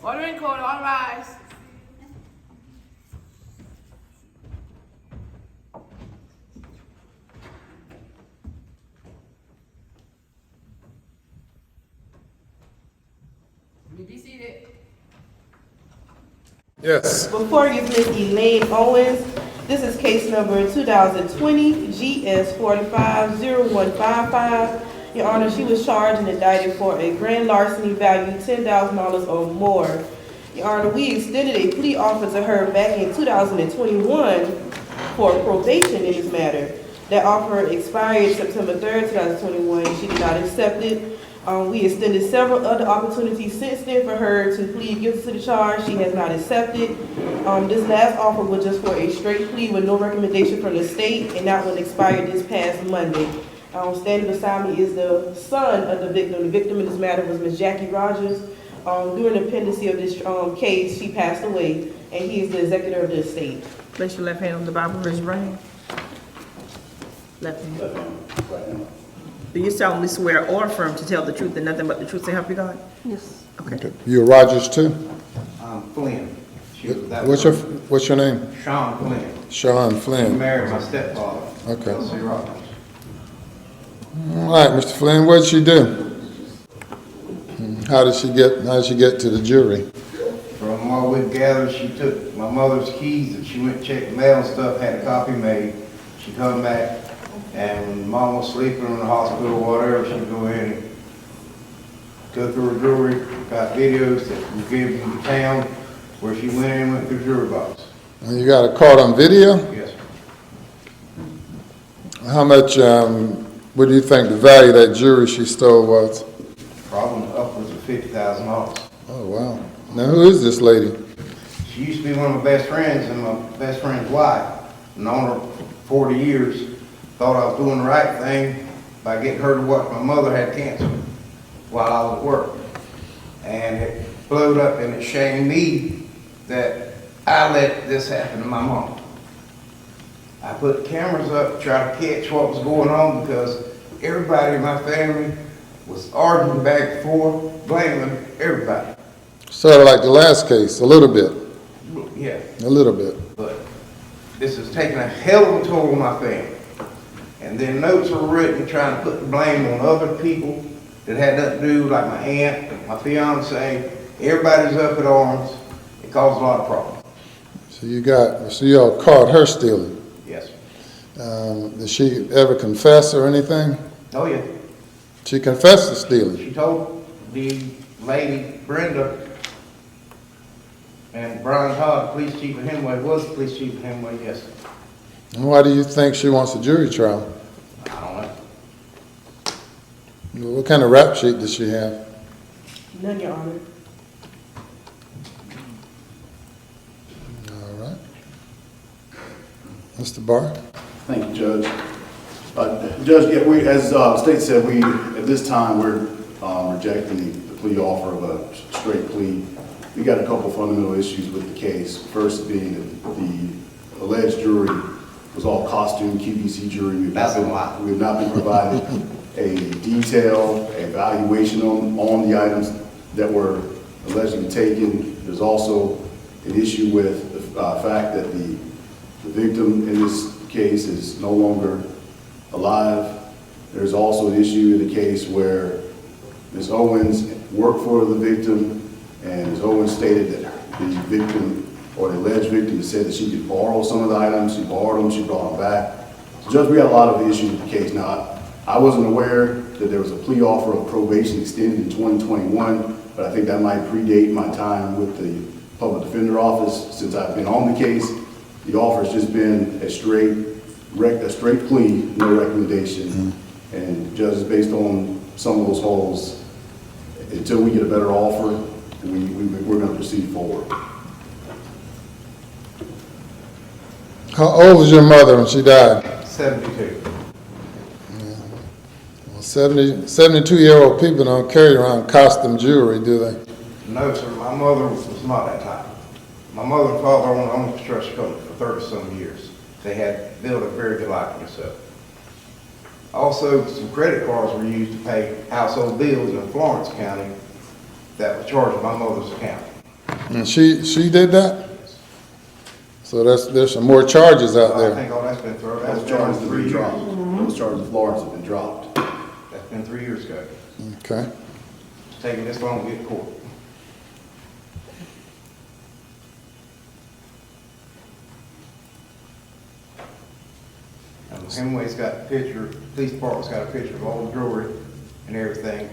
Order in court, all rise. You be seated. Yes. Before you, Ms. Elaine Owens, this is case number 2020 GS 450155. Your Honor, she was charged and indicted for a grand larceny value $10,000 or more. Your Honor, we extended a plea offer to her back in 2021 for probation in this matter. That offer expired September 3rd, 2021. She did not accept it. We extended several other opportunities since then for her to plead guilty to the charge. She has not accepted. This last offer was just for a straight plea with no recommendation from the state, and that one expired this past Monday. Standing beside me is the son of the victim. The victim in this matter was Ms. Jackie Rogers. During the pendency of this case, she passed away, and he is the executor of the estate. Place your left hand on the Bible, raise your right hand. Left hand. Right now. Do you solemnly swear or affirm to tell the truth and nothing but the truth to help you God? Yes. Okay. You're Rogers too? Flynn. What's your name? Sean Flynn. Sean She Flynn. married my stepfather. Okay. L.C. Rogers. All right, Mr. Flynn, what did she do? How did she get to the jury? From what we've gathered, she took my mother's keys and she went to check the mail and stuff, had a copy made. She come back, and when Mom was sleeping in the hospital or whatever, she'd go in and go through her jewelry, got videos that we gave them to town where she went in and went through the jewelry box. And you got a caught on video? Yes, sir. How much, what do you think the value of that jewelry she stole was? Probably upwards of $50,000. Oh, wow. Now, who is this lady? She used to be one of my best friends and my best friend's wife. Known her for 40 years. Thought I was doing the right thing by getting her to watch my mother had cancer while I was at work. And it blowed up and it shamed me that I let this happen to my mom. I put cameras up to try to catch what was going on because everybody in my family was arguing back and forth, blaming everybody. Sort of like the last case, a little bit. Yeah. A little bit. But this has taken a hell of a toll on my family. And then notes were written trying to put the blame on other people that had nothing to do, like my aunt, my fiance. Everybody's up at arms. It caused a lot of problems. So you all caught her stealing. Yes. Did she ever confess or anything? Oh, yeah. She confessed to stealing. She told the lady, Brenda, and Brian Todd, police chief of Hemway, was the police chief of Hemway, yes. And why do you think she wants a jury trial? I don't know. What kind of rap sheet does she have? None, Your Honor. All right. Mr. Barr? Thank you, Judge. Judge, yeah, as the state said, at this time, we're rejecting the plea offer of a straight plea. We got a couple fundamental issues with the case. First being that the alleged jury was all costume QVC jury. We have not been provided a detailed evaluation on the items that were allegedly taken. There's also an issue with the fact that the victim in this case is no longer alive. There's also an issue in the case where Ms. Owens worked for the victim, and Ms. Owens stated that the victim, or the alleged victim, said that she could borrow some of the items. She borrowed them, she brought them back. So, Judge, we had a lot of issues with the case. Now, I wasn't aware that there was a plea offer of probation extended in 2021, but I think that might predate my time with the public defender office. Since I've been on the case, the offer has just been a straight plea, no recommendation. And Judge, based on some of those holes, until we get a better offer, we're going to proceed forward. How old was your mother when she died? 72. Well, 72-year-old people don't carry around costume jewelry, do they? No, sir. My mother was not that type. My mother and father owned a construction company for 30-some years. They had built a very good life for themselves. Also, some credit cards were used to pay household bills in Florence County that was charged to my mother's account. And she did that? So there's some more charges out I there. think all that's been thrown, that's Those been charges have 3 been years. dropped. Those charges of Florence have been dropped. That's been 3 years ago. Okay. It's taking this long to get to court. Hemingway's got a picture, police department's got a picture of all the jewelry and everything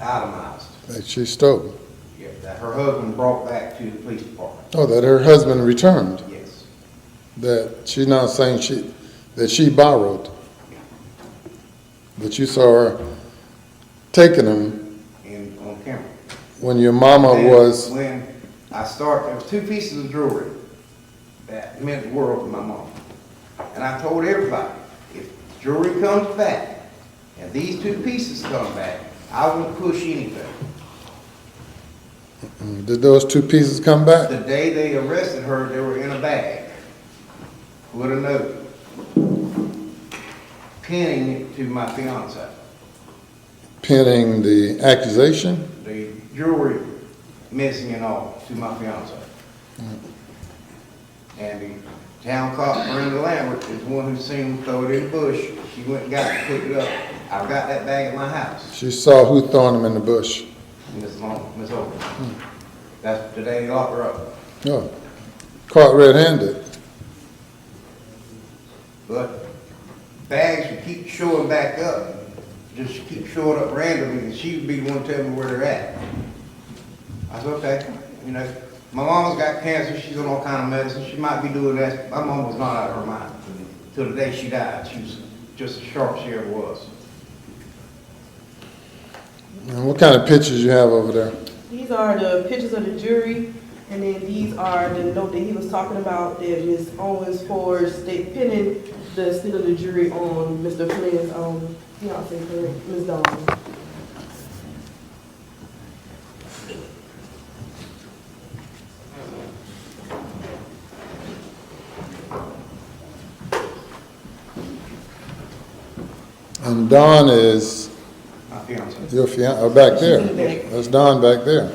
itemized. That she stole. Yeah, that her husband brought back to the police department. Oh, that her husband returned. Yes. That she's not saying that she borrowed. But you saw her taking them And on camera. when your mama Then was, When I started, there was 2 pieces of jewelry that meant the world to my mom. And I told everybody, if jewelry comes back, and these 2 pieces come back, I won't push anything. did those 2 pieces come back? The day they arrested her, they were in a bag with a note pinning it to my fiance. Pending the accusation? The jewelry missing and all to my fiance. And the town cop, Brenda Lambert, is the one who seen him throw it in the bush. She went and got it, picked it up. I've got that bag at my house, She saw who throwing them in the bush. Miss Holden. That's the day they locked her up. Oh, caught red-handed. But bags would keep showing back up, just keep showing up randomly, and she would be the one to tell me where they're at. I said, okay, you know, my mama's got cancer, she's on all kind of medicine, she might be doing that. My mom was not out of her mind till the day she died. She was just as sharp as she ever was. And what kind of pictures you have over there? These are the pictures of the jury, and then these are the note that he was talking about that Ms. Owens for state pinning the state of the jury on Mr. Flynn's fiance, correct, Ms. Dawn. And Dawn is My fiance. your fiance, back there. That's Dawn back there.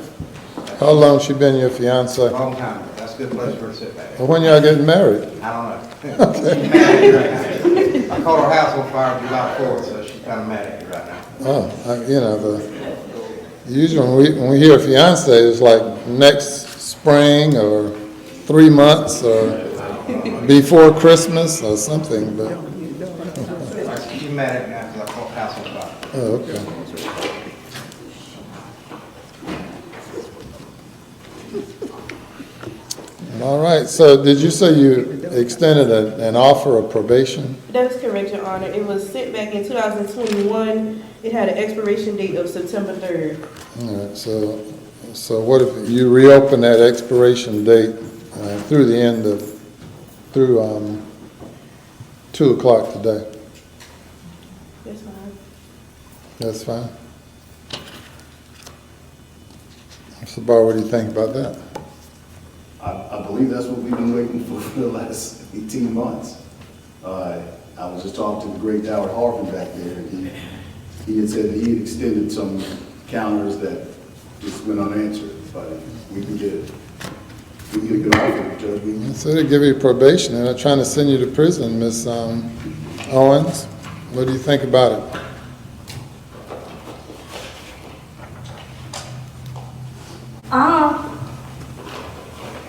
How long she been your fiance? A long time ago. That's a good place for her to sit back. Well, when y'all getting married? I don't know. She's mad at me right now. I caught her house on fire July 4th, so she's kind of mad at me right now. Oh, usually when we hear fiance, it's like next spring or 3 months or before Christmas or something, but, She's mad at me now because I caught her house on fire. oh, okay. All right, so did you say you extended an offer of probation? That is correct, Your Honor. It was sent back in 2021. It had an expiration date of September 3rd. All right, so what if you reopen that expiration date through 2 o'clock today? That's fine. That's fine. Mr. Barr, what do you think about that? I believe that's what we've been waiting for the last 18 months. I was just talking to the great Howard Harvin back there, and he had said that he had extended some counters that just went unanswered, but we can get a good offer, Judge. I said they give you probation, and they're trying to send you to prison, Miss Owens. What do you think about it?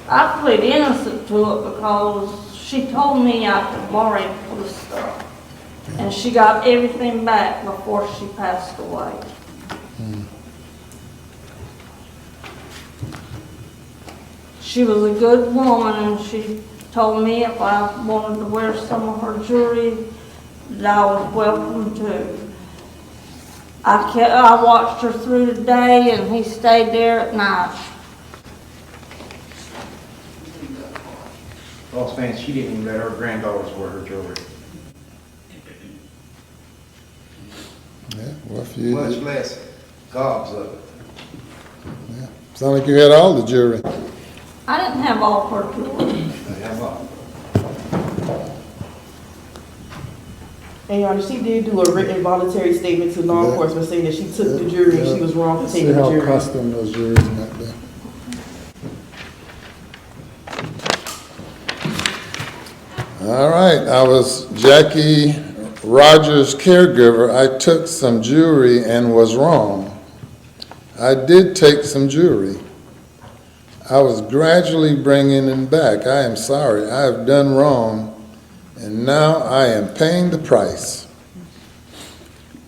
I plead innocent to it because she told me I could borrow the stuff. And she got everything back before she passed away. She was a good woman, and she told me if I wanted to wear some of her jewelry, that I was welcome to. I watched her through the day, and he stayed there at night. Boss man, she didn't even let her granddaughters wear her jewelry, Yeah, well, if you, much less gobs of it. yeah. Sound like you had all the jewelry. I didn't have all her jewelry. They have a lot. And Your Honor, she did do a written voluntary statement to law Yeah. enforcement saying that she took the jury and she was wrong for See taking the how jury. custom those jewelries might be. All right, I was Jackie Rogers' caregiver. I took some jewelry and was wrong. I did take some jewelry. I was gradually bringing it back. I am sorry. I have done wrong, and now I am paying the price.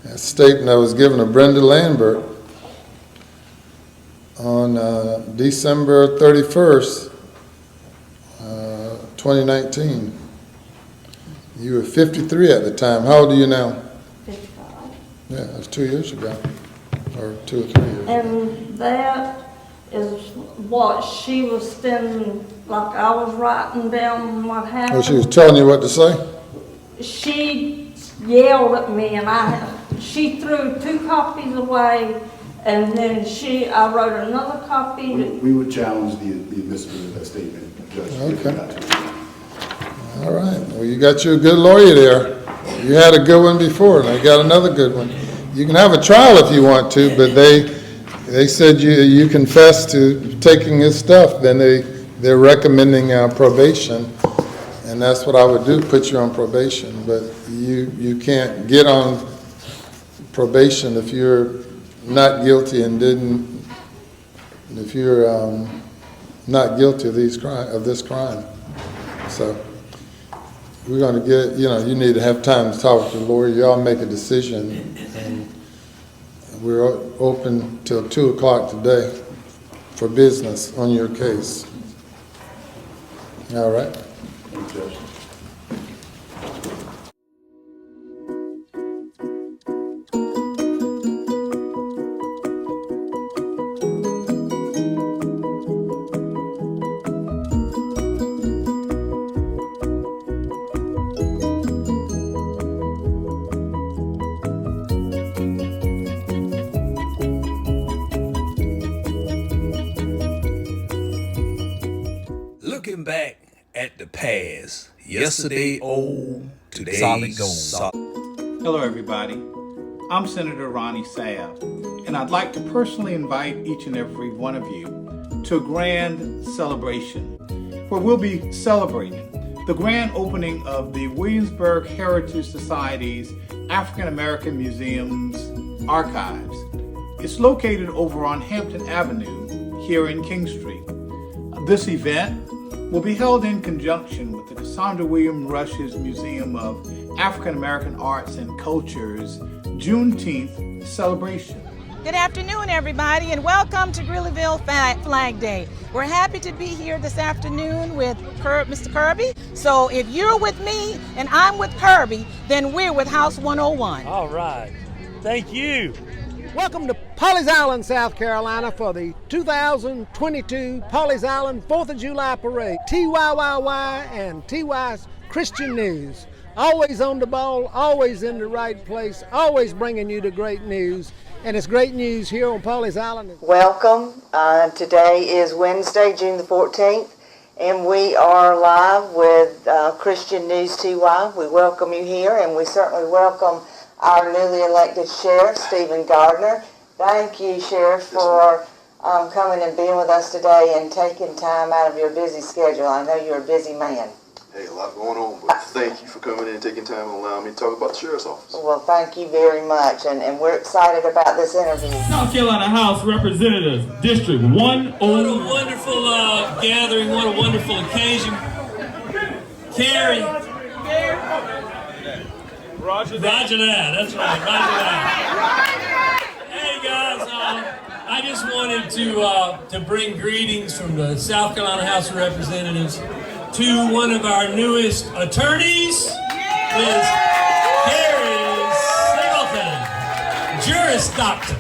That statement I was given to Brenda Lambert on December 31st, 2019. You were 53 at the time. How old are you now? 55. Yeah, that was 2 years ago, or 2 or 3 years ago. And that is what she was standing, like I was writing down what happened. Oh, she was telling you what to say? She yelled at me, and she threw 2 copies away, and then I wrote another copy. We would challenge the admissibility of that statement, Judge. if we got to. All right, well, you got you a good lawyer there. You had a good one before, and I got another good one. You can have a trial if you want to, but they said you confessed to taking this stuff, then they're recommending probation, and that's what I would do, put you on probation. But you can't get on probation if you're not guilty if you're not guilty of this crime. So we're going to get, you need to have time to talk to the lawyer. Y'all make a decision, and we're open till 2 o'clock today for business on your case. All right. Thank you, Judge. Looking back at the past, yesterday old, today solid gold. Hello, everybody. I'm Senator Ronnie Sabb, and I'd like to personally invite each and every one of you to a grand celebration where we'll be celebrating the grand opening of the Williamsburg Heritage Society's African American Museum's archives. It's located over on Hampton Avenue here in King Street. This event will be held in conjunction with the Cassandra William Rush's Museum of African American Arts and Culture's Juneteenth celebration. Good afternoon, everybody, and welcome to Greeleyville Flag Day. We're happy to be here this afternoon with Mr. Kirby. So if you're with me and I'm with Kirby, then we're with House 101. All right. Thank you. Welcome to Pawleys Island, South Carolina for the 2022 Pawleys Island 4th of July Parade. TYYY and TY's Christian News. Always on the ball, always in the right place, always bringing you the great news. And it's great news here on Pawleys Island. Welcome. Today is Wednesday, June the 14th, and we are live with Christian News TY. We welcome you here, and we certainly welcome our newly elected Sheriff, Stephen Gardner. Thank you, Sheriff, for coming and being with us today and taking time out of your busy schedule. I know you're a busy man. Hey, a lot going on, but thank you for coming in and taking time and allowing me to talk about the Sheriff's Office. Well, thank you very much, and we're excited about this interview. South Carolina House Representatives, District 101. What a wonderful gathering, what a wonderful occasion. Carrie. Roger that, that's right, Roger that. Hey guys, I just wanted to bring greetings from the South Carolina House of Representatives to one of our newest attorneys, Ms. Carrie Singleton, Juris Doctor.